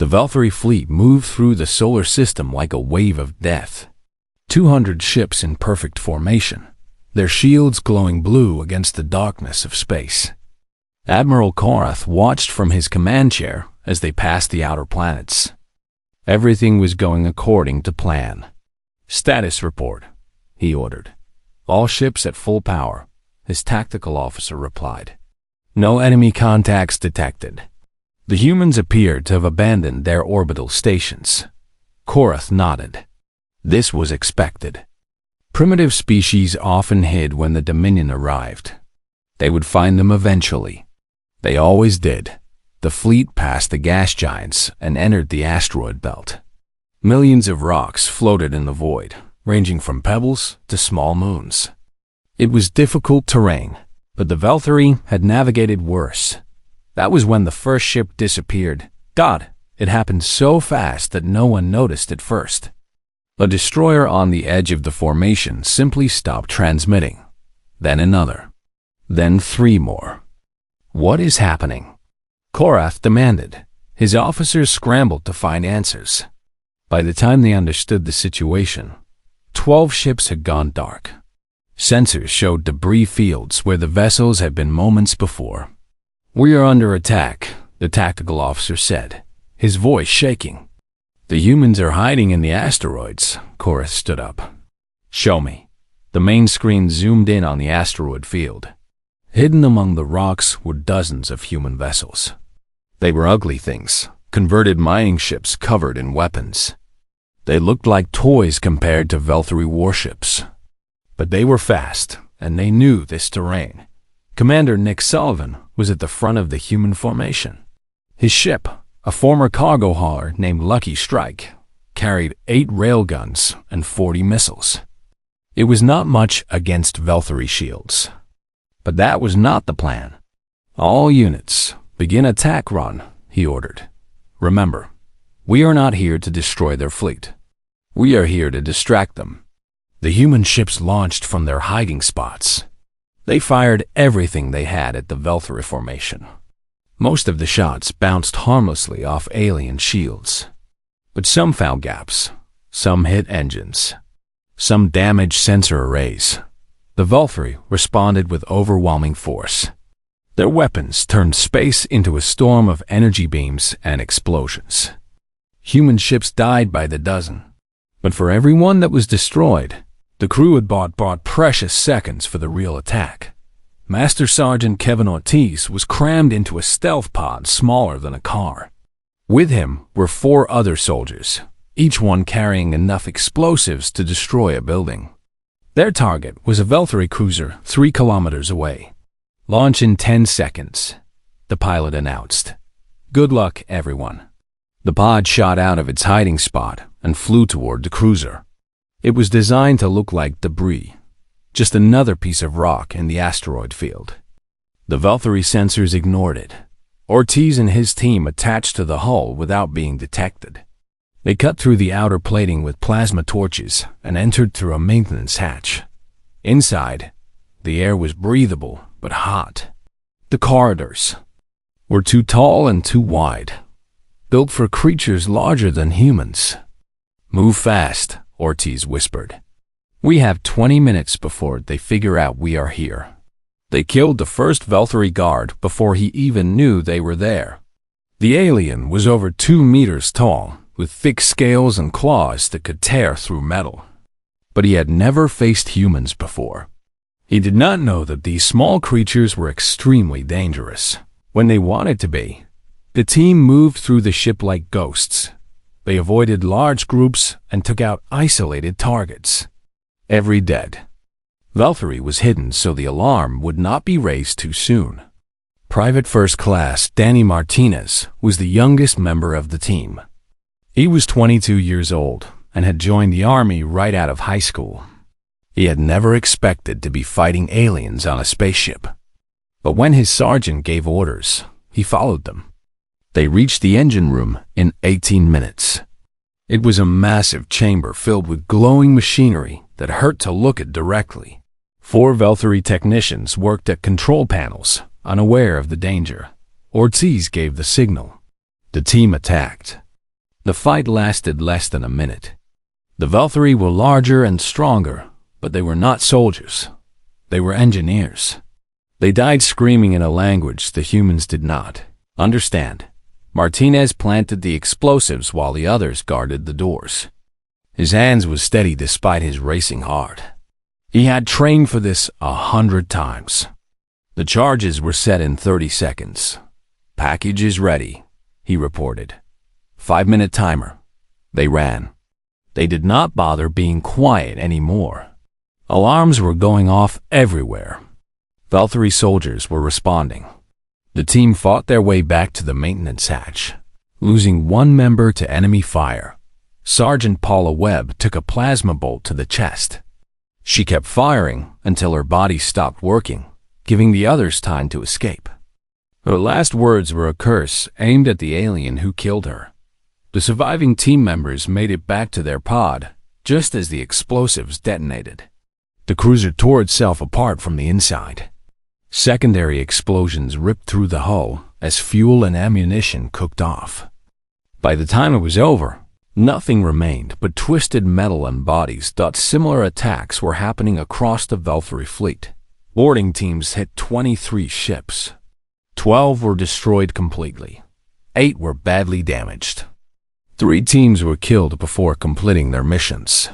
The Valkyrie fleet moved through the solar system like a wave of death. 200 ships in perfect formation, their shields glowing blue against the darkness of space. Admiral Korath watched from his command chair as they passed the outer planets. Everything was going according to plan. "Status report," he ordered. "All ships at full power," his tactical officer replied. "No enemy contacts detected." The humans appeared to have abandoned their orbital stations. Korath nodded. This was expected. Primitive species often hid when the Dominion arrived. They would find them eventually. They always did. The fleet passed the gas giants and entered the asteroid belt. Millions of rocks floated in the void, ranging from pebbles to small moons. It was difficult terrain, but the Valkyrie had navigated worse. That was when the first ship disappeared. God, it happened so fast that no one noticed at first. A destroyer on the edge of the formation simply stopped transmitting. Then another. Then 3 more. "What is happening?" Korath demanded. His officers scrambled to find answers. By the time they understood the situation, 12 ships had gone dark. Sensors showed debris fields where the vessels had been moments before. "We are under attack," the tactical officer said, his voice shaking. "The humans are hiding in the asteroids." Korath stood up. "Show me." The main screen zoomed in on the asteroid field. Hidden among the rocks were dozens of human vessels. They were ugly things, converted mining ships covered in weapons. They looked like toys compared to Valkyrie warships. But they were fast, and they knew this terrain. Commander Nick Sullivan was at the front of the human formation. His ship, a former cargo hauler named Lucky Strike, carried 8 railguns and 40 missiles. It was not much against Valkyrie shields. But that was not the plan. "All units, begin attack run," he ordered. "Remember, we are not here to destroy their fleet. We are here to distract them." The human ships launched from their hiding spots. They fired everything they had at the Valkyrie formation. Most of the shots bounced harmlessly off alien shields. But some found gaps, some hit engines, some damaged sensor arrays. The Valkyrie responded with overwhelming force. Their weapons turned space into a storm of energy beams and explosions. Human ships died by the dozen. But for every one that was destroyed, the crew had bought precious seconds for the real attack. Master Sergeant Kevin Ortiz was crammed into a stealth pod smaller than a car. With him were 4 other soldiers, each one carrying enough explosives to destroy a building. Their target was a Valkyrie cruiser 3 kilometers away. "Launch in 10 seconds, the pilot announced. "Good luck, everyone." The pod shot out of its hiding spot and flew toward the cruiser. It was designed to look like debris, just another piece of rock in the asteroid field. The Valkyrie sensors ignored it. Ortiz and his team attached to the hull without being detected. They cut through the outer plating with plasma torches and entered through a maintenance hatch. Inside, the air was breathable but hot. The corridors were too tall and too wide, built for creatures larger than humans. "Move fast," Ortiz whispered. "We have 20 minutes before they figure out we are here." They killed the first Valkyrie guard before he even knew they were there. The alien was over 2 meters tall, with thick scales and claws that could tear through metal. But he had never faced humans before. He did not know that these small creatures were extremely dangerous. When they wanted to be, the team moved through the ship like ghosts. They avoided large groups and took out isolated targets. Every dead Valkyrie was hidden so the alarm would not be raised too soon. Private First Class Danny Martinez was the youngest member of the team. He was 22 years old and had joined the Army right out of high school. He had never expected to be fighting aliens on a spaceship. But when his sergeant gave orders, he followed them. They reached the engine room in 18 minutes. It was a massive chamber filled with glowing machinery that hurt to look at directly. 4 Valkyrie technicians worked at control panels, unaware of the danger. Ortiz gave the signal. The team attacked. The fight lasted less than a minute. The Valkyrie were larger and stronger, but they were not soldiers. They were engineers. They died screaming in a language the humans did not understand. Martinez planted the explosives while the others guarded the doors. His hands was steady despite his racing heart. He had trained for this 100 times. The charges were set in 30 seconds. "Package is ready," he reported. 5-minute timer. They ran. They did not bother being quiet anymore. Alarms were going off everywhere. Valkyrie soldiers were responding. The team fought their way back to the maintenance hatch, losing one member to enemy fire. Sergeant Paula Webb took a plasma bolt to the chest. She kept firing until her body stopped working, giving the others time to escape. Her last words were a curse aimed at the alien who killed her. The surviving team members made it back to their pod just as the explosives detonated. The cruiser tore itself apart from the inside. Secondary explosions ripped through the hull as fuel and ammunition cooked off. By the time it was over, nothing remained but twisted metal and bodies thought similar attacks were happening across the Valkyrie fleet. Boarding teams hit 23 ships. 12 were destroyed completely. 8 were badly damaged. 3 teams were killed before completing their missions.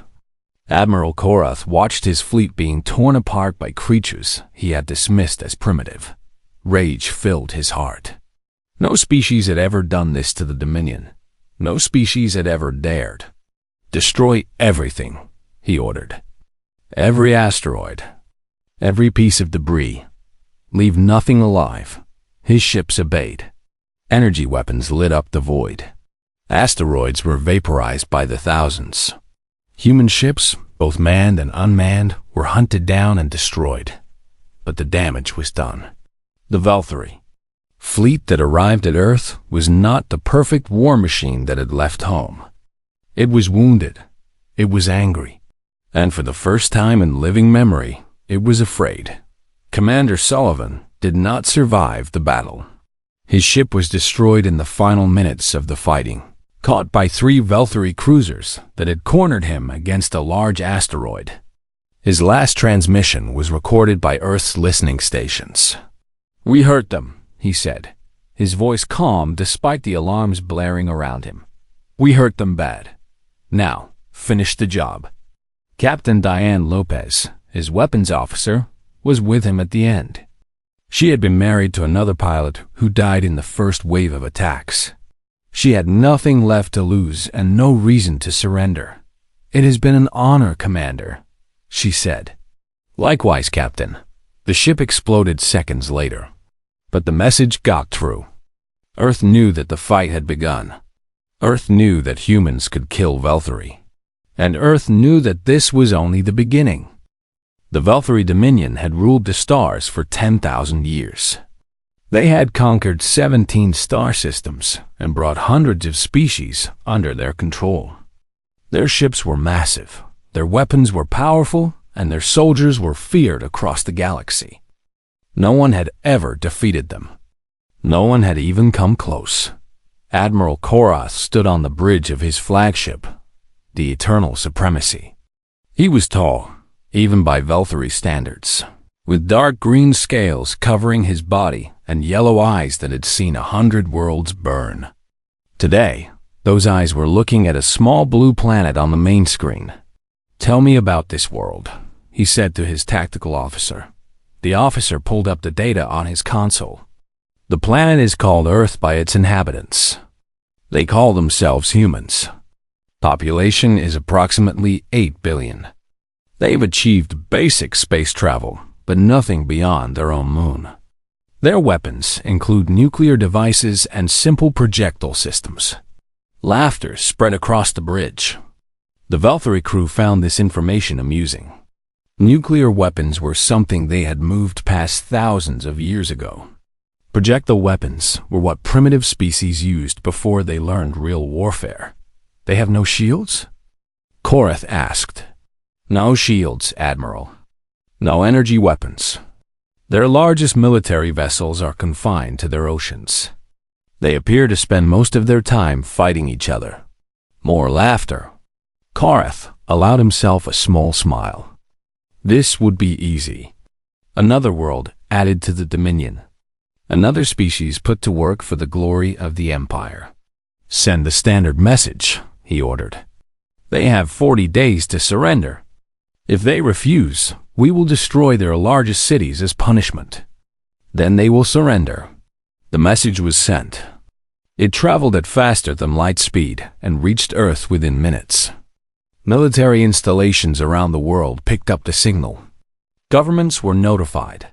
Admiral Korath watched his fleet being torn apart by creatures he had dismissed as primitive. Rage filled his heart. No species had ever done this to the Dominion. No species had ever dared. "Destroy everything," he ordered. "Every asteroid. Every piece of debris. Leave nothing alive." His ships obeyed. Energy weapons lit up the void. Asteroids were vaporized by the thousands. Human ships, both manned and unmanned, were hunted down and destroyed. But the damage was done. The Valkyrie fleet that arrived at Earth was not the perfect war machine that had left home. It was wounded. It was angry. And for the first time in living memory, it was afraid. Commander Sullivan did not survive the battle. His ship was destroyed in the final minutes of the fighting, caught by 3 Valkyrie cruisers that had cornered him against a large asteroid. His last transmission was recorded by Earth's listening stations. "We hurt them," he said, his voice calm despite the alarms blaring around him. "We hurt them bad. Now, finish the job." Captain Diane Lopez, his weapons officer, was with him at the end. She had been married to another pilot who died in the first wave of attacks. She had nothing left to lose and no reason to surrender. "It has been an honor, Commander," she said. "Likewise, Captain." The ship exploded seconds later. But the message got through. Earth knew that the fight had begun. Earth knew that humans could kill Valkyrie. And Earth knew that this was only the beginning. The Valkyrie Dominion had ruled the stars for 10,000 years. They had conquered 17 star systems and brought hundreds of species under their control. Their ships were massive, their weapons were powerful, and their soldiers were feared across the galaxy. No one had ever defeated them. No one had even come close. Admiral Korath stood on the bridge of his flagship, the Eternal Supremacy. He was tall, even by Valkyrie standards, with dark green scales covering his body and yellow eyes that had seen 100 worlds burn. Today, those eyes were looking at a small blue planet on the main screen. "Tell me about this world," he said to his tactical officer. The officer pulled up the data on his console. "The planet is called Earth by its inhabitants. They call themselves humans. Population is approximately 8 billion. They've achieved basic space travel, but nothing beyond their own moon. Their weapons include nuclear devices and simple projectile systems." Laughter spread across the bridge. The Valkyrie crew found this information amusing. Nuclear weapons were something they had moved past thousands of years ago. Projectile weapons were what primitive species used before they learned real warfare. "They have no shields?" Korath asked. "No shields, Admiral. No energy weapons. Their largest military vessels are confined to their oceans. They appear to spend most of their time fighting each other. More laughter. Kareth allowed himself a small smile. This would be easy. Another world added to the Dominion. Another species put to work for the glory of the Empire. Send the standard message, he ordered. They have 40 days to surrender. If they refuse, we will destroy their largest cities as punishment. Then they will surrender. The message was sent. It traveled at faster than light speed and reached Earth within minutes. Military installations around the world picked up the signal. Governments were notified.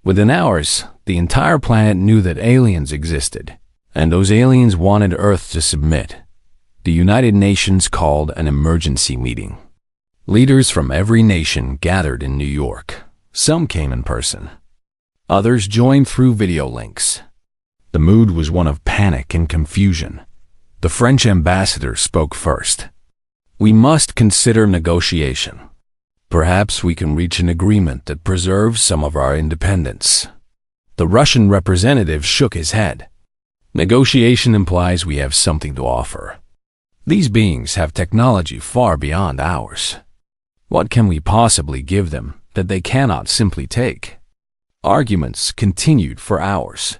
Within hours, the entire planet knew that aliens existed, and those aliens wanted Earth to submit. The United Nations called an emergency meeting. Leaders from every nation gathered in New York. Some came in person. Others joined through video links. The mood was one of panic and confusion. The French ambassador spoke first. We must consider negotiation. Perhaps we can reach an agreement that preserves some of our independence. The Russian representative shook his head. Negotiation implies we have something to offer. These beings have technology far beyond ours. What can we possibly give them that they cannot simply take? Arguments continued for hours.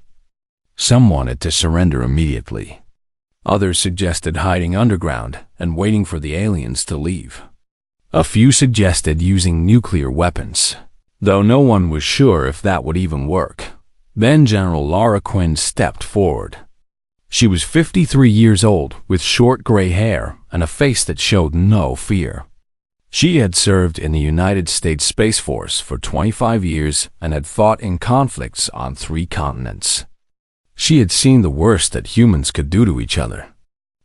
Some wanted to surrender immediately. Others suggested hiding underground and waiting for the aliens to leave. A few suggested using nuclear weapons, though no one was sure if that would even work. Then General Laura Quinn stepped forward. She was 53 years old, with short gray hair and a face that showed no fear. She had served in the United States Space Force for 25 years and had fought in conflicts on 3 continents. She had seen the worst that humans could do to each other.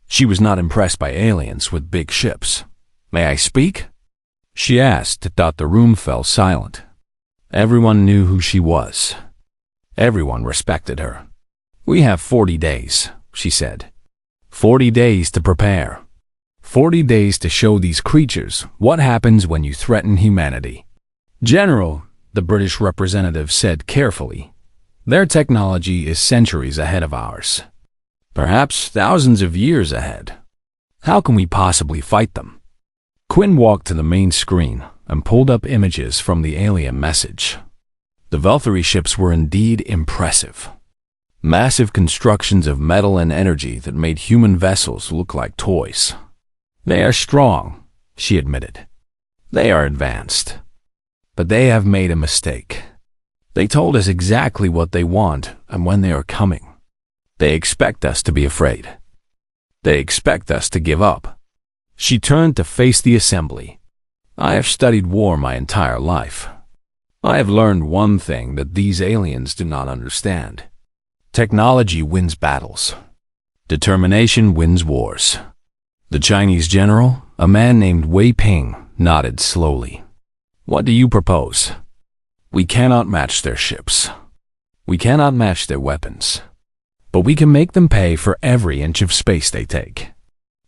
She was not impressed by aliens with big ships. "May I speak?" she asked. The room fell silent. Everyone knew who she was. Everyone respected her. "We have 40 days, she said. 40 days to prepare. 40 days to show these creatures what happens when you threaten humanity." "General," the British representative said carefully, "their technology is centuries ahead of ours. Perhaps thousands of years ahead. How can we possibly fight them?" Quinn walked to the main screen and pulled up images from the alien message. The Valkyrie ships were indeed impressive. Massive constructions of metal and energy that made human vessels look like toys. "They are strong," she admitted. "They are advanced. But they have made a mistake. They told us exactly what they want and when they are coming. They expect us to be afraid. They expect us to give up." She turned to face the assembly. "I have studied war my entire life. I have learned one thing that these aliens do not understand. Technology wins battles. Determination wins wars." The Chinese general, a man named Wei Ping, nodded slowly. "What do you propose?" "We cannot match their ships. We cannot match their weapons. But we can make them pay for every inch of space they take.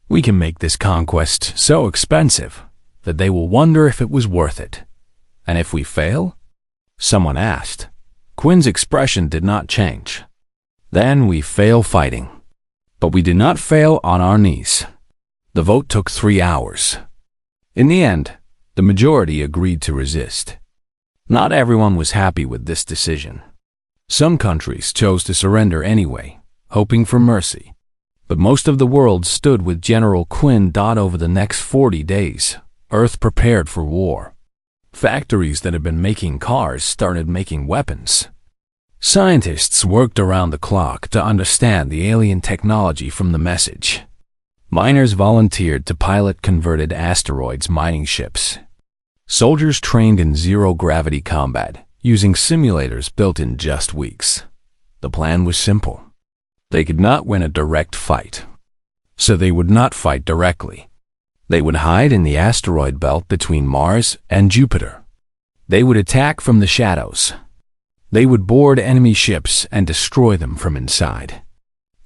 We can make this conquest so expensive that they will wonder if it was worth it. And if we fail?" someone asked. Quinn's expression did not change. "Then we fail fighting. But we did not fail on our knees." The vote took 3 hours. In the end, the majority agreed to resist. Not everyone was happy with this decision. Some countries chose to surrender anyway, hoping for mercy. But most of the world stood with General Quinn. Over the next 40 days, Earth prepared for war. Factories that had been making cars started making weapons. Scientists worked around the clock to understand the alien technology from the message. Miners volunteered to pilot converted asteroids mining ships. Soldiers trained in zero-gravity combat, using simulators built in just weeks. The plan was simple. They could not win a direct fight, so they would not fight directly. They would hide in the asteroid belt between Mars and Jupiter. They would attack from the shadows. They would board enemy ships and destroy them from inside.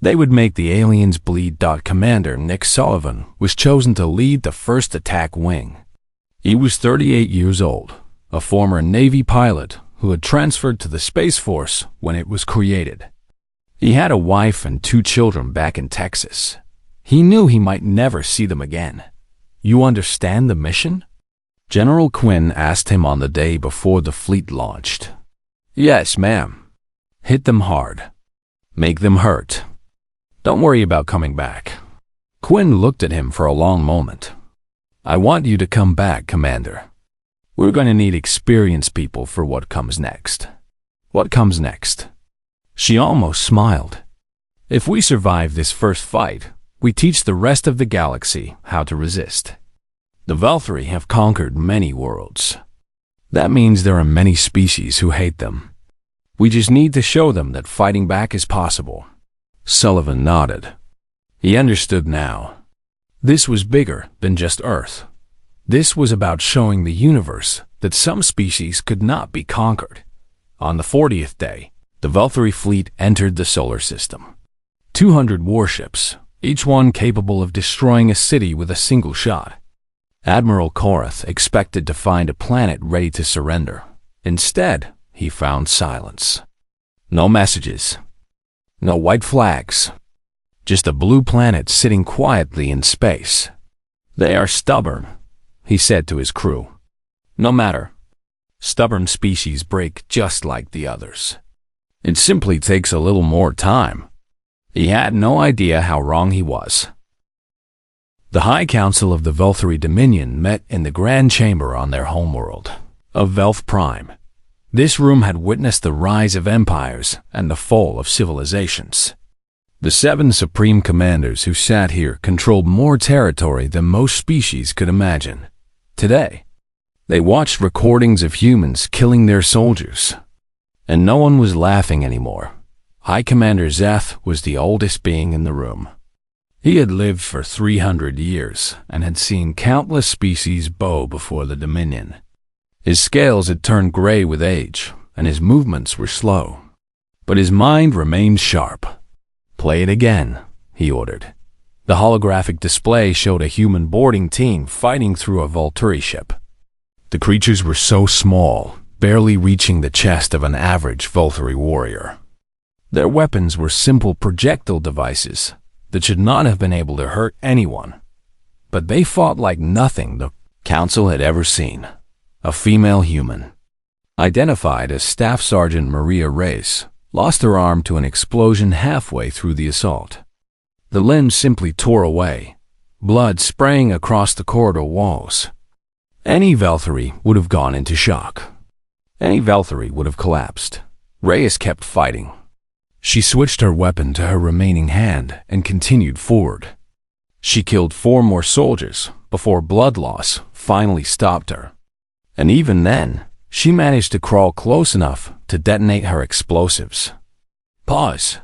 They would make the aliens bleed. Commander Nick Sullivan was chosen to lead the first attack wing. He was 38 years old, a former Navy pilot who had transferred to the Space Force when it was created. He had a wife and 2 children back in Texas. He knew he might never see them again. "You understand the mission?" General Quinn asked him on the day before the fleet launched. "Yes, ma'am. Hit them hard. Make them hurt. Don't worry about coming back." Quinn looked at him for a long moment. "I want you to come back, Commander. We're going to need experienced people for what comes next." "What comes next?" She almost smiled. "If we survive this first fight, we teach the rest of the galaxy how to resist. The Velthri have conquered many worlds. That means there are many species who hate them. We just need to show them that fighting back is possible." Sullivan nodded. He understood now. This was bigger than just Earth. This was about showing the universe that some species could not be conquered. On the 40th day, the Velthri fleet entered the solar system. 200 warships, each one capable of destroying a city with a single shot. Admiral Korath expected to find a planet ready to surrender. Instead, he found silence. No messages. No white flags. Just a blue planet sitting quietly in space. "They are stubborn," he said to his crew. "No matter. Stubborn species break just like the others. It simply takes a little more time." He had no idea how wrong he was. The High Council of the Velthri Dominion met in the Grand Chamber on their homeworld of Velth Prime. This room had witnessed the rise of empires and the fall of civilizations. The 7 supreme commanders who sat here controlled more territory than most species could imagine. Today, they watched recordings of humans killing their soldiers. And no one was laughing anymore. High Commander Zeth was the oldest being in the room. He had lived for 300 years and had seen countless species bow before the Dominion. His scales had turned gray with age, and his movements were slow. But his mind remained sharp. "Play it again," he ordered. The holographic display showed a human boarding team fighting through a Volturi ship. The creatures were so small, barely reaching the chest of an average Volturi warrior. Their weapons were simple projectile devices that should not have been able to hurt anyone. But they fought like nothing the Council had ever seen. A female human, identified as Staff Sergeant Maria Reyes, lost her arm to an explosion halfway through the assault. The limbs simply tore away, blood spraying across the corridor walls. Any Velthri would have gone into shock. Any Velthri would have collapsed. Reyes kept fighting. She switched her weapon to her remaining hand and continued forward. She killed 4 more soldiers before blood loss finally stopped her. And even then, she managed to crawl close enough to detonate her explosives. "Pause,"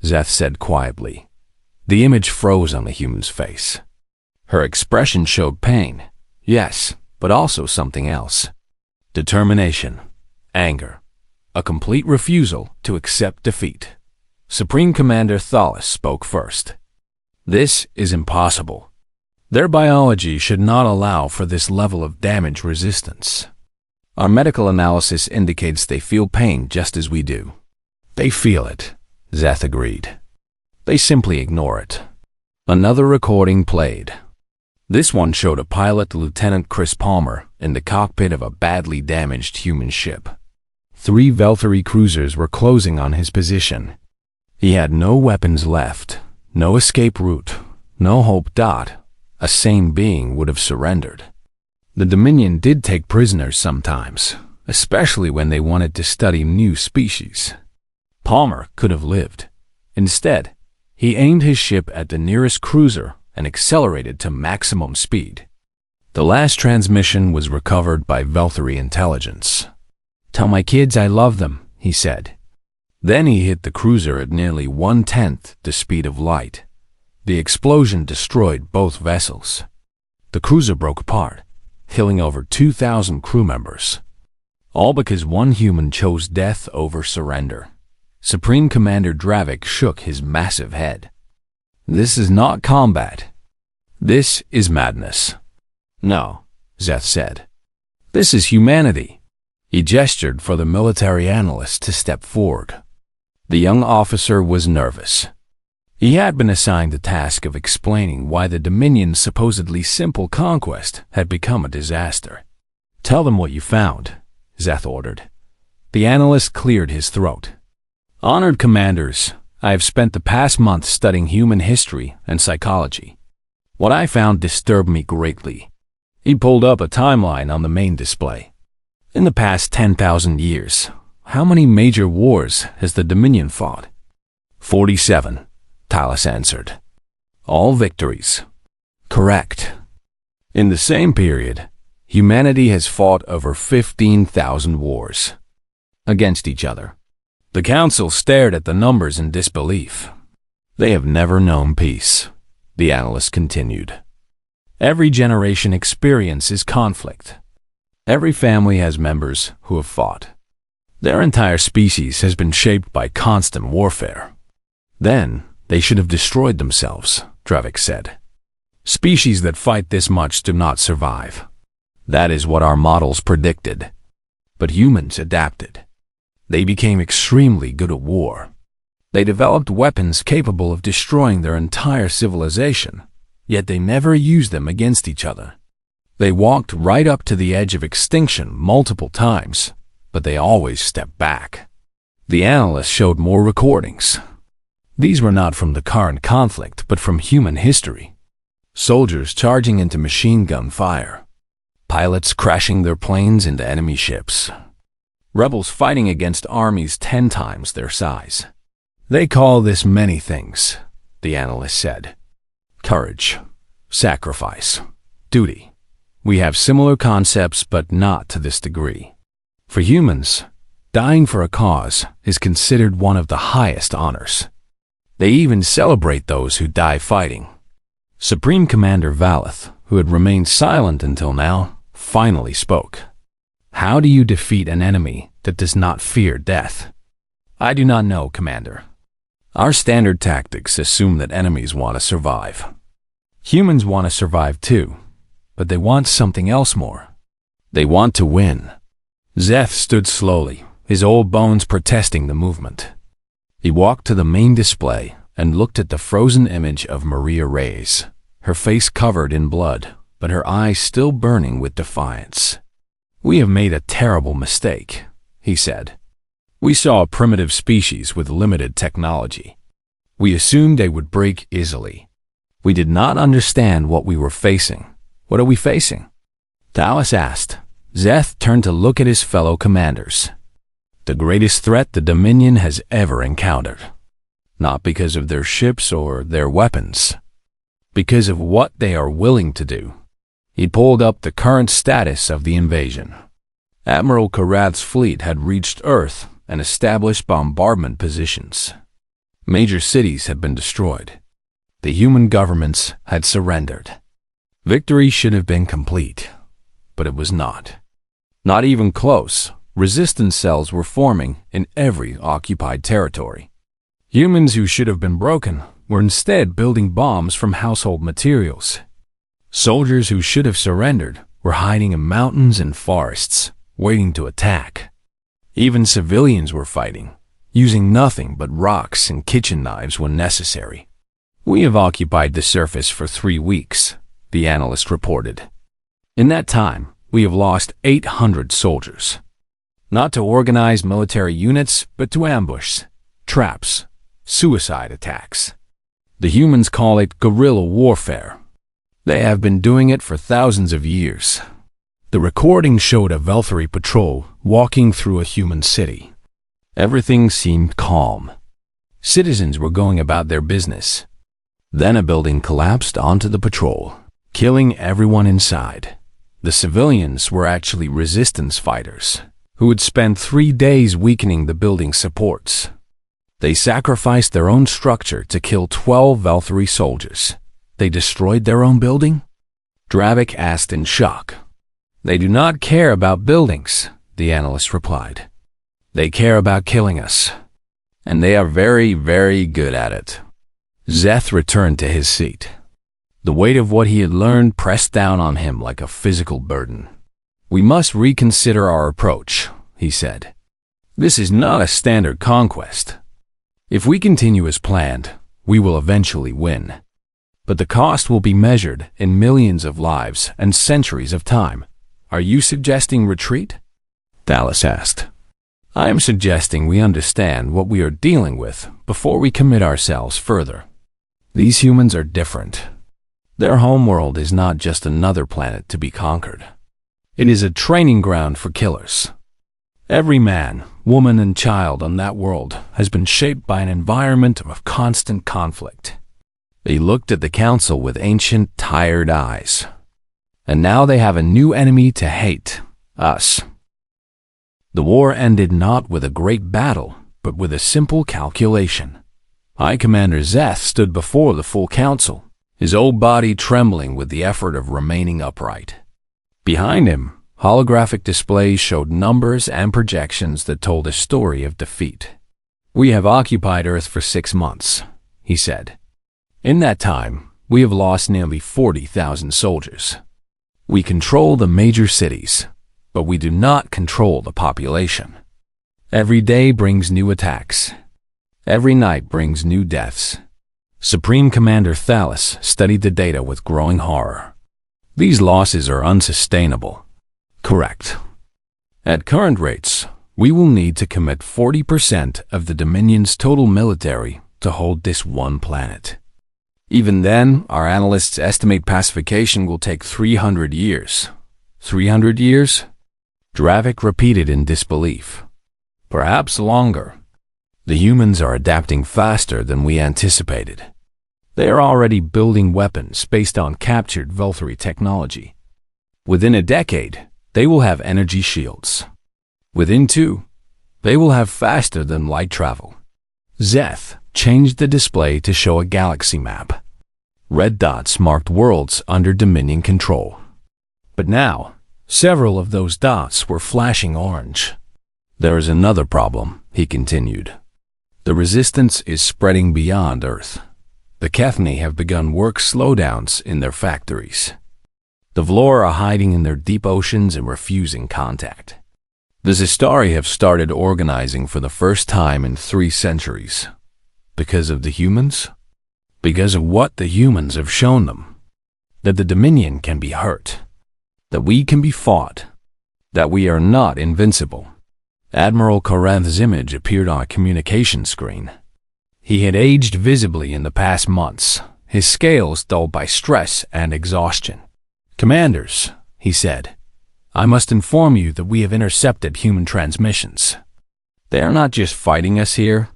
Zeth said quietly. The image froze on the human's face. Her expression showed pain, yes, but also something else. Determination, anger, a complete refusal to accept defeat. Supreme Commander Thalas spoke first. "This is impossible. Their biology should not allow for this level of damage resistance. Our medical analysis indicates they feel pain just as we do." "They feel it," Zeth agreed. "They simply ignore it." Another recording played. This one showed a pilot, Lieutenant Chris Palmer, in the cockpit of a badly damaged human ship. 3 Velthri cruisers were closing on his position. He had no weapons left, no escape route, no hope. A sane being would have surrendered. The Dominion did take prisoners sometimes, especially when they wanted to study new species. Palmer could have lived. Instead, he aimed his ship at the nearest cruiser and accelerated to maximum speed. The last transmission was recovered by Velthri intelligence. "Tell my kids I love them," he said. Then he hit the cruiser at nearly 1/10 the speed of light. The explosion destroyed both vessels. The cruiser broke apart, killing over 2,000 crew members. All because one human chose death over surrender. Supreme Commander Dravik shook his massive head. "This is not combat. This is madness." "No," Zeth said. "This is humanity." He gestured for the military analyst to step forward. The young officer was nervous. He had been assigned the task of explaining why the Dominion's supposedly simple conquest had become a disaster. "Tell them what you found," Zeth ordered. The analyst cleared his throat. "Honored commanders, I have spent the past month studying human history and psychology. What I found disturbed me greatly." He pulled up a timeline on the main display. "In the past 10,000 years, how many major wars has the Dominion fought?" 47, Talos answered. "All victories." "Correct." "In the same period, humanity has fought over 15,000 wars against each other." The council stared at the numbers in disbelief. "They have never known peace," the analyst continued. "Every generation experiences conflict. Every family has members who have fought. Their entire species has been shaped by constant warfare." "Then they should have destroyed themselves," Dravik said. "Species that fight this much do not survive. That is what our models predicted. But humans adapted. They became extremely good at war. They developed weapons capable of destroying their entire civilization, yet they never used them against each other. They walked right up to the edge of extinction multiple times, but they always stepped back." The analyst showed more recordings. These were not from the current conflict, but from human history. Soldiers charging into machine gun fire. Pilots crashing their planes into enemy ships. Rebels fighting against armies 10 times their size. "They call this many things," the analyst said. "Courage, sacrifice, duty. We have similar concepts, but not to this degree. For humans, dying for a cause is considered one of the highest honors. They even celebrate those who die fighting." Supreme Commander Valeth, who had remained silent until now, finally spoke. "How do you defeat an enemy that does not fear death?" "I do not know, Commander. Our standard tactics assume that enemies want to survive. Humans want to survive too, but they want something else more. They want to win." Zeth stood slowly, his old bones protesting the movement. He walked to the main display and looked at the frozen image of Maria Reyes, her face covered in blood, but her eyes still burning with defiance. "We have made a terrible mistake," he said. "We saw a primitive species with limited technology. We assumed they would break easily. We did not understand what we were facing. What are we facing?" Talos asked. Zeth turned to look at his fellow commanders. "The greatest threat the Dominion has ever encountered. Not because of their ships or their weapons. Because of what they are willing to do." He pulled up the current status of the invasion. Admiral Karath's fleet had reached Earth and established bombardment positions. Major cities had been destroyed. The human governments had surrendered. Victory should have been complete, but it was not. Not even close. Resistance cells were forming in every occupied territory. Humans who should have been broken were instead building bombs from household materials. Soldiers who should have surrendered were hiding in mountains and forests, waiting to attack. Even civilians were fighting, using nothing but rocks and kitchen knives when necessary. "We have occupied the surface for 3 weeks," the analyst reported. "In that time, we have lost 800 soldiers. Not to organize military units, but to ambush, traps, suicide attacks. The humans call it guerrilla warfare. They have been doing it for thousands of years." The recording showed a Velthari patrol walking through a human city. Everything seemed calm. Citizens were going about their business. Then a building collapsed onto the patrol, killing everyone inside. The civilians were actually resistance fighters, who would spend 3 days weakening the building's supports. They sacrificed their own structure to kill 12 Velthari soldiers. They destroyed their own building? Dravik asked in shock. "They do not care about buildings," the analyst replied. "They care about killing us. And they are very, very good at it." Zeth returned to his seat. The weight of what he had learned pressed down on him like a physical burden. "We must reconsider our approach," he said. "This is not a standard conquest. If we continue as planned, we will eventually win. But the cost will be measured in millions of lives and centuries of time. Are you suggesting retreat? Dallas asked. I am suggesting we understand what we are dealing with before we commit ourselves further. These humans are different. Their homeworld is not just another planet to be conquered. It is a training ground for killers. Every man, woman, and child on that world has been shaped by an environment of constant conflict. They looked at the council with ancient, tired eyes. And now they have a new enemy to hate, us. The war ended not with a great battle, but with a simple calculation. High Commander Zeth stood before the full council, his old body trembling with the effort of remaining upright. Behind him, holographic displays showed numbers and projections that told a story of defeat. We have occupied Earth for 6 months, he said. In that time, we have lost nearly 40,000 soldiers. We control the major cities, but we do not control the population. Every day brings new attacks. Every night brings new deaths. Supreme Commander Thalas studied the data with growing horror. These losses are unsustainable. Correct. At current rates, we will need to commit 40% of the Dominion's total military to hold this one planet. Even then, our analysts estimate pacification will take 300 years. 300 years? Dravik repeated in disbelief. Perhaps longer. The humans are adapting faster than we anticipated. They are already building weapons based on captured Velthari technology. Within a decade, they will have energy shields. Within 2, they will have faster than light travel. Zeth changed the display to show a galaxy map. Red dots marked worlds under Dominion control. But now, several of those dots were flashing orange. There is another problem, he continued. The resistance is spreading beyond Earth. The Kethni have begun work slowdowns in their factories. The Vlor are hiding in their deep oceans and refusing contact. The Zistari have started organizing for the first time in 3 centuries. Because of the humans? Because of what the humans have shown them. That the Dominion can be hurt. That we can be fought. That we are not invincible. Admiral Koranth's image appeared on a communication screen. He had aged visibly in the past months, his scales dulled by stress and exhaustion. Commanders, he said, I must inform you that we have intercepted human transmissions. They are not just fighting us here.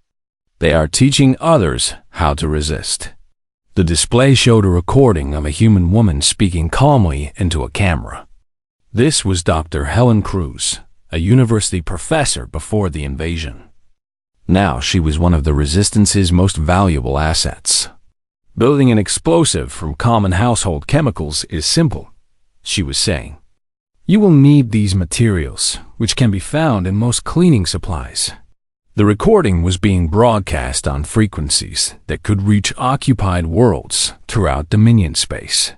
They are teaching others how to resist. The display showed a recording of a human woman speaking calmly into a camera. This was Dr. Helen Cruz, a university professor before the invasion. Now she was one of the Resistance's most valuable assets. Building an explosive from common household chemicals is simple, she was saying. You will need these materials, which can be found in most cleaning supplies. The recording was being broadcast on frequencies that could reach occupied worlds throughout Dominion space.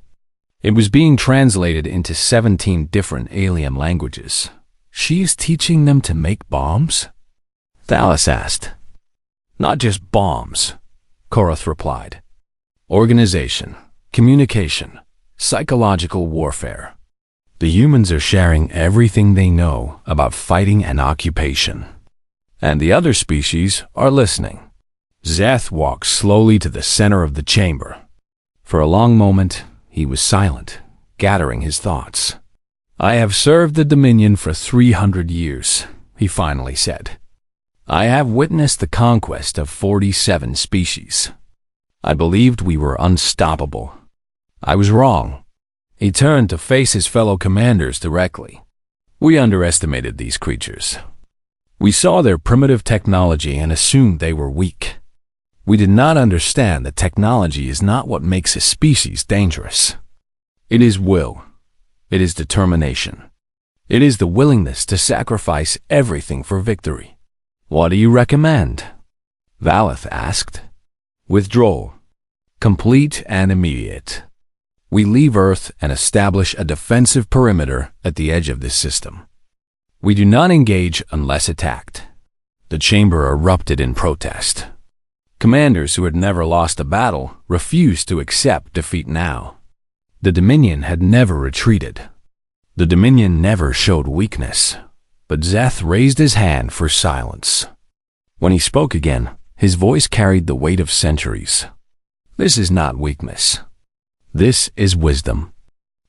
It was being translated into 17 different alien languages. She is teaching them to make bombs? Thalas asked. Not just bombs, Korath replied. Organization, communication, psychological warfare. The humans are sharing everything they know about fighting and occupation. And the other species are listening. Zeth walked slowly to the center of the chamber. For a long moment, he was silent, gathering his thoughts. I have served the Dominion for 300 years, he finally said. I have witnessed the conquest of 47 species. I believed we were unstoppable. I was wrong. He turned to face his fellow commanders directly. We underestimated these creatures. We saw their primitive technology and assumed they were weak. We did not understand that technology is not what makes a species dangerous. It is will. It is determination. It is the willingness to sacrifice everything for victory. What do you recommend? Valeth asked. Withdrawal. Complete and immediate. We leave Earth and establish a defensive perimeter at the edge of this system. We do not engage unless attacked. The chamber erupted in protest. Commanders who had never lost a battle refused to accept defeat now. The Dominion had never retreated. The Dominion never showed weakness. But Szeth raised his hand for silence. When he spoke again, his voice carried the weight of centuries. This is not weakness. This is wisdom.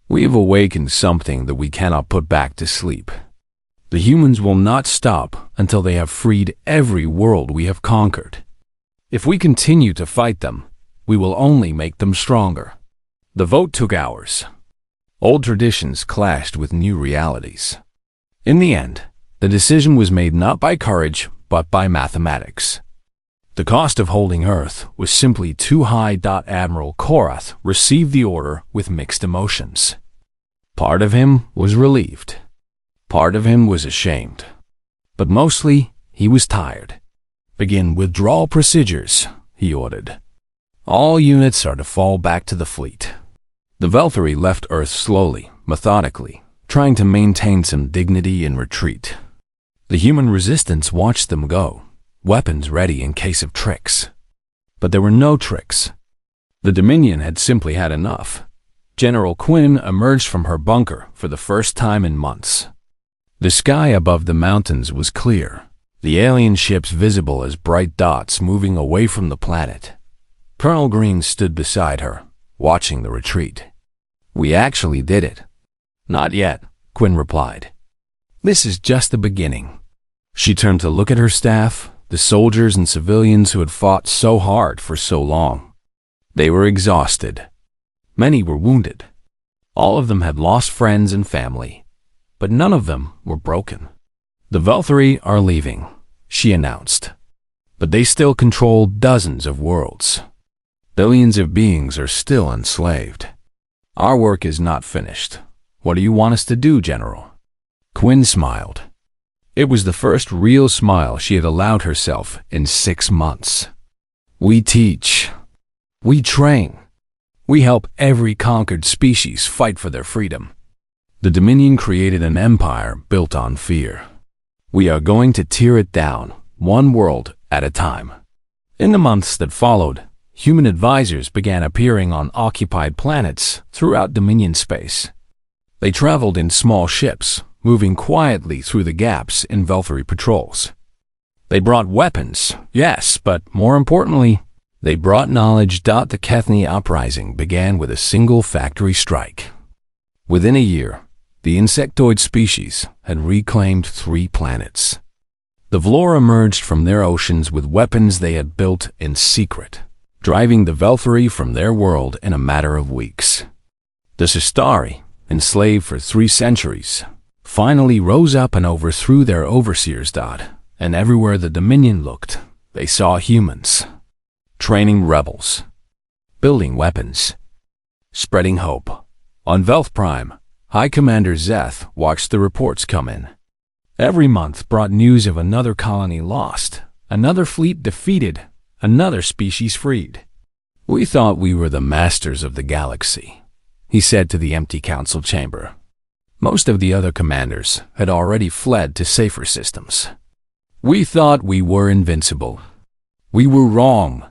We have awakened something that we cannot put back to sleep. The humans will not stop until they have freed every world we have conquered. If we continue to fight them, we will only make them stronger. The vote took hours. Old traditions clashed with new realities. In the end, the decision was made not by courage, but by mathematics. The cost of holding Earth was simply too high. Admiral Korath received the order with mixed emotions. Part of him was relieved. Part of him was ashamed. But mostly, he was tired. Begin withdrawal procedures, he ordered. All units are to fall back to the fleet. The Velthari left Earth slowly, methodically, trying to maintain some dignity in retreat. The human resistance watched them go, weapons ready in case of tricks. But there were no tricks. The Dominion had simply had enough. General Quinn emerged from her bunker for the first time in months. The sky above the mountains was clear, the alien ships visible as bright dots moving away from the planet. Colonel Green stood beside her, watching the retreat. "We actually did it." "Not yet," Quinn replied. "This is just the beginning." She turned to look at her staff, the soldiers and civilians who had fought so hard for so long. They were exhausted. Many were wounded. All of them had lost friends and family, but none of them were broken. "The Velthari are leaving," she announced. "But they still control dozens of worlds. Billions of beings are still enslaved. Our work is not finished. What do you want us to do, General?" Quinn smiled. It was the first real smile she had allowed herself in 6 months. "We teach. We train. We help every conquered species fight for their freedom. The Dominion created an empire built on fear. We are going to tear it down, one world at a time." In the months that followed, human advisors began appearing on occupied planets throughout Dominion space. They traveled in small ships, moving quietly through the gaps in Velthari patrols. They brought weapons, yes, but more importantly, they brought knowledge. The Kethni uprising began with a single factory strike. Within a year, the insectoid species had reclaimed 3 planets. The Vlor emerged from their oceans with weapons they had built in secret, driving the Velthari from their world in a matter of weeks. The Sistari, enslaved for 3 centuries, finally rose up and overthrew their overseers. And everywhere the Dominion looked, they saw humans, training rebels, building weapons, spreading hope. On Velth Prime, High Commander Szeth watched the reports come in. Every month brought news of another colony lost, another fleet defeated, another species freed. "We thought we were the masters of the galaxy," he said to the empty council chamber. Most of the other commanders had already fled to safer systems. "We thought we were invincible. We were wrong."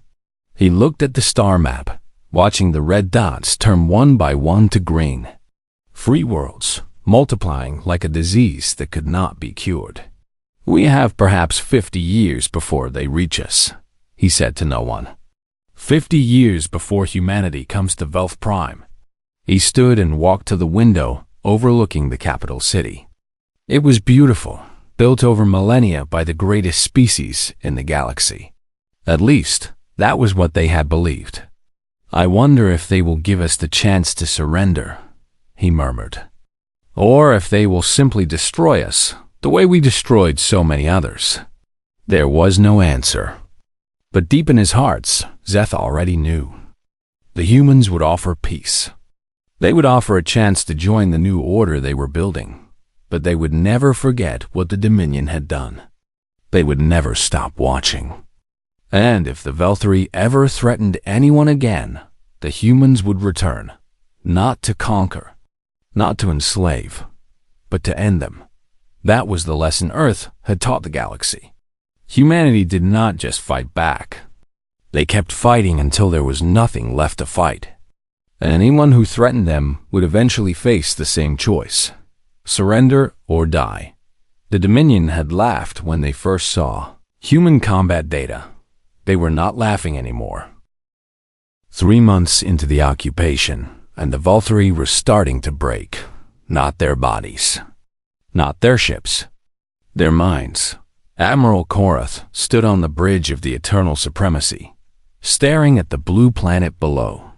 He looked at the star map, watching the red dots turn one by one to green. Free worlds, multiplying like a disease that could not be cured. "We have perhaps 50 years before they reach us," he said to no one. 50 years before humanity comes to Velth Prime. He stood and walked to the window overlooking the capital city. It was beautiful, built over millennia by the greatest species in the galaxy. At least, that was what they had believed. "I wonder if they will give us the chance to surrender," he murmured. "Or if they will simply destroy us, the way we destroyed so many others." There was no answer. But deep in his heart, Szeth already knew. The humans would offer peace. They would offer a chance to join the new order they were building, but they would never forget what the Dominion had done. They would never stop watching. And if the Velthari ever threatened anyone again, the humans would return, not to conquer, not to enslave, but to end them. That was the lesson Earth had taught the galaxy. Humanity did not just fight back. They kept fighting until there was nothing left to fight. Anyone who threatened them would eventually face the same choice: surrender or die. The Dominion had laughed when they first saw human combat data. They were not laughing anymore. 3 months into the occupation, and the Valkyrie were starting to break. Not their bodies. Not their ships. Their minds. Admiral Korath stood on the bridge of the Eternal Supremacy, staring at the blue planet below.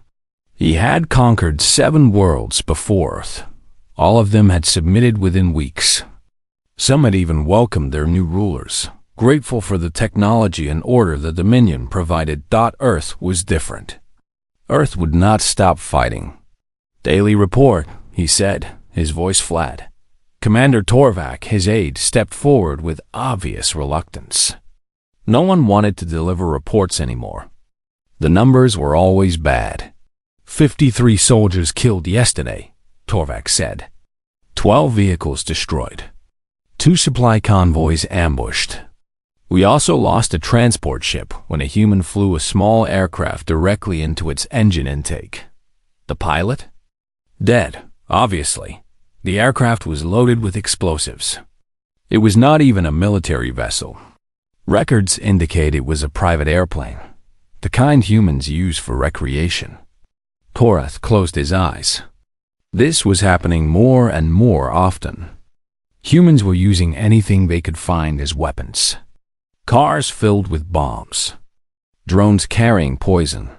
He had conquered 7 worlds before Earth. All of them had submitted within weeks. Some had even welcomed their new rulers, grateful for the technology and order the Dominion provided. Earth was different. Earth would not stop fighting. "Daily report," he said, his voice flat. Commander Torvak, his aide, stepped forward with obvious reluctance. No one wanted to deliver reports anymore. The numbers were always bad. 53 soldiers killed yesterday, Torvak said. 12 vehicles destroyed. 2 supply convoys ambushed. We also lost a transport ship when a human flew a small aircraft directly into its engine intake. The pilot? Dead, obviously. The aircraft was loaded with explosives. It was not even a military vessel. Records indicate it was a private airplane, the kind humans use for recreation. Korath closed his eyes. This was happening more and more often. Humans were using anything they could find as weapons. Cars filled with bombs. Drones carrying poison.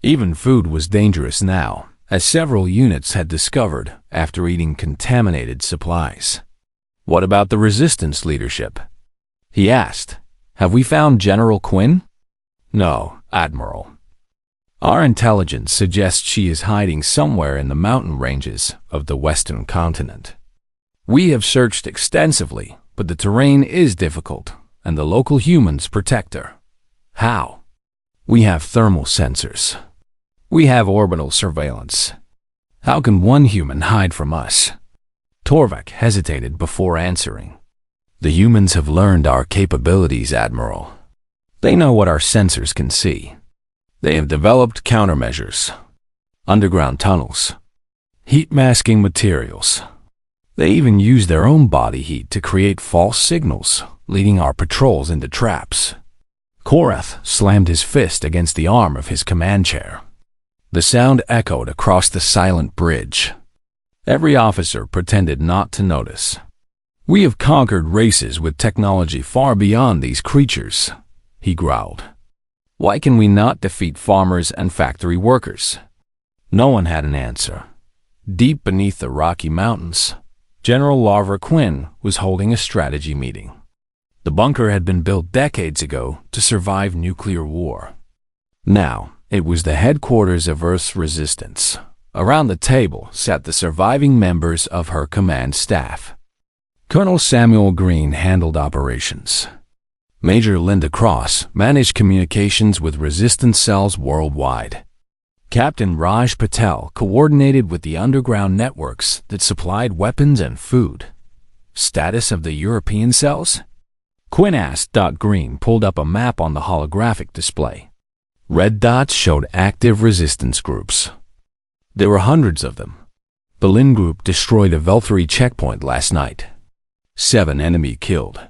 Even food was dangerous now, as several units had discovered after eating contaminated supplies. "What about the resistance leadership?" he asked. "Have we found General Quinn?" "No, Admiral. Our intelligence suggests she is hiding somewhere in the mountain ranges of the western continent. We have searched extensively, but the terrain is difficult, and the local humans protect her." "How?" "We have thermal sensors. We have orbital surveillance. How can one human hide from us?" Torvak hesitated before answering. "The humans have learned our capabilities, Admiral. They know what our sensors can see. They have developed countermeasures, underground tunnels, heat-masking materials. They even use their own body heat to create false signals, leading our patrols into traps." Korath slammed his fist against the arm of his command chair. The sound echoed across the silent bridge. Every officer pretended not to notice. "We have conquered races with technology far beyond these creatures," he growled. "Why can we not defeat farmers and factory workers?" No one had an answer. Deep beneath the Rocky Mountains, General Larver Quinn was holding a strategy meeting. The bunker had been built decades ago to survive nuclear war. Now, it was the headquarters of Earth's resistance. Around the table sat the surviving members of her command staff. Colonel Samuel Green handled operations. Major Linda Cross managed communications with resistance cells worldwide. Captain Raj Patel coordinated with the underground networks that supplied weapons and food. Status of the European cells? Quinn asked. Green pulled up a map on the holographic display. Red dots showed active resistance groups. There were hundreds of them. Berlin Group destroyed a Valkyrie checkpoint last night. 7 enemy killed.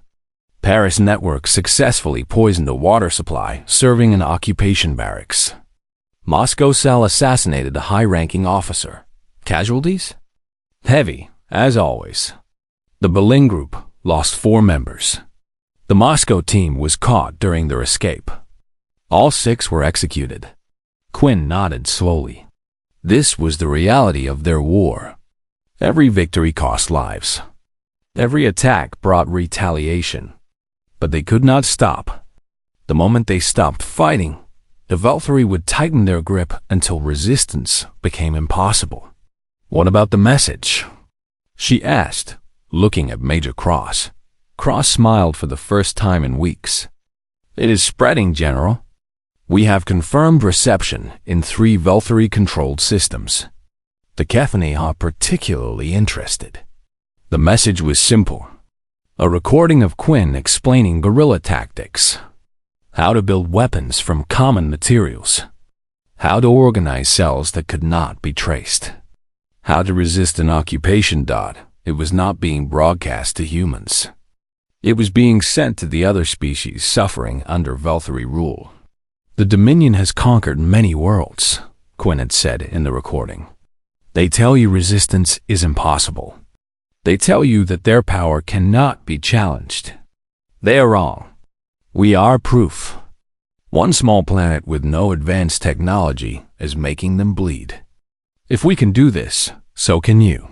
Paris Network successfully poisoned a water supply serving an occupation barracks. Moscow cell assassinated a high-ranking officer. Casualties? Heavy, as always. The Berlin Group lost 4 members. The Moscow team was caught during their escape. All 6 were executed. Quinn nodded slowly. This was the reality of their war. Every victory cost lives. Every attack brought retaliation. But they could not stop. The moment they stopped fighting, the Valkyrie would tighten their grip until resistance became impossible. "What about the message?" she asked, looking at Major Cross. Cross smiled for the first time in weeks. "It is spreading, General. We have confirmed reception in 3 Valkyrie-controlled systems. The Kefani are particularly interested." The message was simple. A recording of Quinn explaining guerrilla tactics. how to build weapons from common materials, how to organize cells that could not be traced, how to resist an occupation. It was not being broadcast to humans. It was being sent to the other species suffering under Velthury rule. The Dominion has conquered many worlds, Quinn had said in the recording. They tell you resistance is impossible. They tell you that their power cannot be challenged. They are wrong. We are proof. One small planet with no advanced technology is making them bleed. If we can do this, so can you.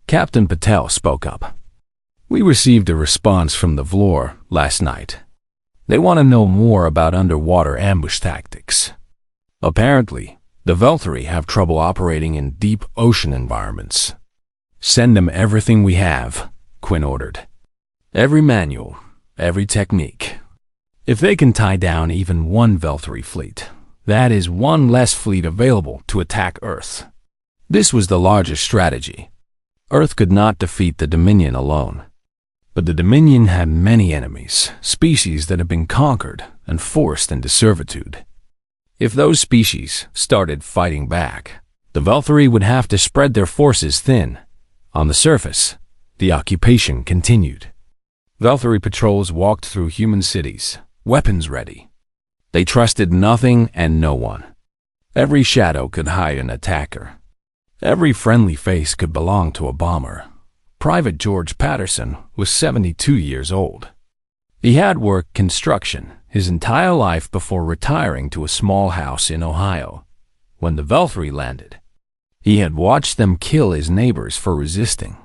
Captain Patel spoke up. We received a response from the Vlor last night. They want to know more about underwater ambush tactics. Apparently, the Velthury have trouble operating in deep ocean environments. Send them everything we have, Quinn ordered. Every manual, every technique. If they can tie down even one Velthury fleet, that is one less fleet available to attack Earth. This was the largest strategy. Earth could not defeat the Dominion alone. But the Dominion had many enemies, species that had been conquered and forced into servitude. If those species started fighting back, the Velthury would have to spread their forces thin. On the surface, the occupation continued. Velthury patrols walked through human cities, weapons ready. They trusted nothing and no one. Every shadow could hide an attacker. Every friendly face could belong to a bomber. Private George Patterson was 72 years old. He had worked construction his entire life before retiring to a small house in Ohio. When the Velthury landed, he had watched them kill his neighbors for resisting.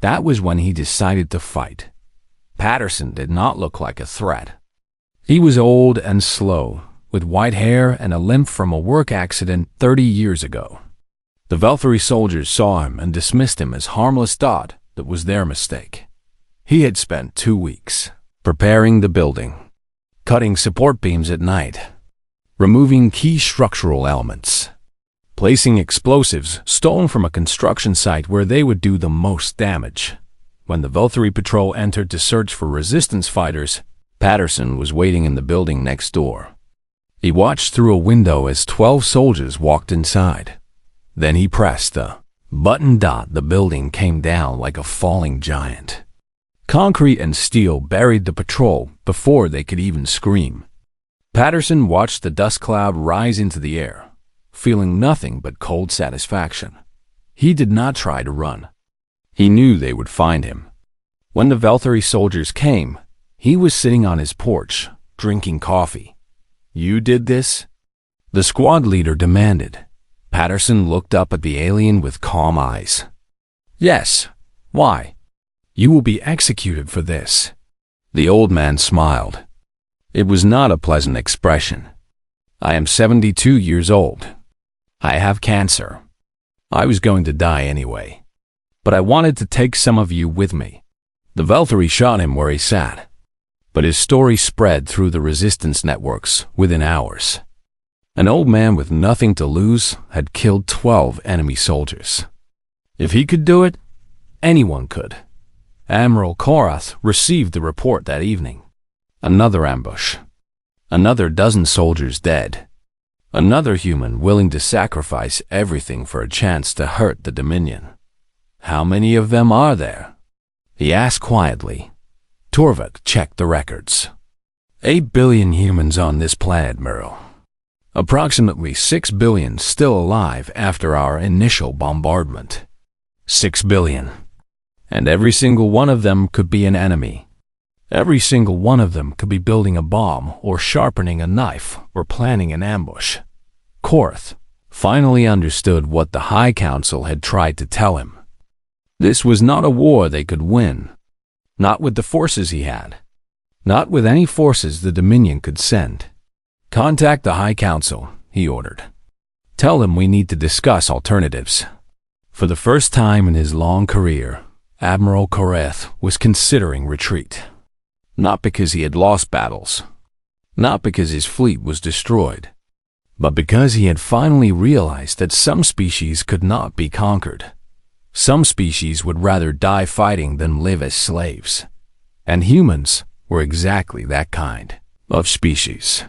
That was when he decided to fight. Patterson did not look like a threat. He was old and slow, with white hair and a limp from a work accident 30 years ago. The Velthury soldiers saw him and dismissed him as harmless. That was their mistake. He had spent 2 weeks preparing the building, cutting support beams at night, removing key structural elements, placing explosives stolen from a construction site where they would do the most damage. When the Velthury patrol entered to search for resistance fighters, Patterson was waiting in the building next door. He watched through a window as 12 soldiers walked inside. Then he pressed the button. The building came down like a falling giant. Concrete and steel buried the patrol before they could even scream. Patterson watched the dust cloud rise into the air, feeling nothing but cold satisfaction. He did not try to run. He knew they would find him. When the Velthury soldiers came, he was sitting on his porch, drinking coffee. "You did this?" the squad leader demanded. Patterson looked up at the alien with calm eyes. "Yes. Why?" "You will be executed for this." The old man smiled. It was not a pleasant expression. "I am 72 years old. I have cancer. I was going to die anyway. But I wanted to take some of you with me." The Velthury shot him where he sat. But his story spread through the resistance networks within hours. An old man with nothing to lose had killed 12 enemy soldiers. If he could do it, anyone could. Admiral Korath received the report that evening. Another ambush. Another dozen soldiers dead. Another human willing to sacrifice everything for a chance to hurt the Dominion. "How many of them are there?" he asked quietly. Torvik checked the records. 8 billion humans on this planet, Merle. Approximately 6 billion still alive after our initial bombardment. 6 billion. And every single one of them could be an enemy. Every single one of them could be building a bomb or sharpening a knife or planning an ambush. Korath finally understood what the High Council had tried to tell him. This was not a war they could win. Not with the forces he had. Not with any forces the Dominion could send. "Contact the High Council," he ordered. "Tell them we need to discuss alternatives." For the first time in his long career, Admiral Korath was considering retreat. Not because he had lost battles. Not because his fleet was destroyed. But because he had finally realized that some species could not be conquered. Some species would rather die fighting than live as slaves. And humans were exactly that kind. of species.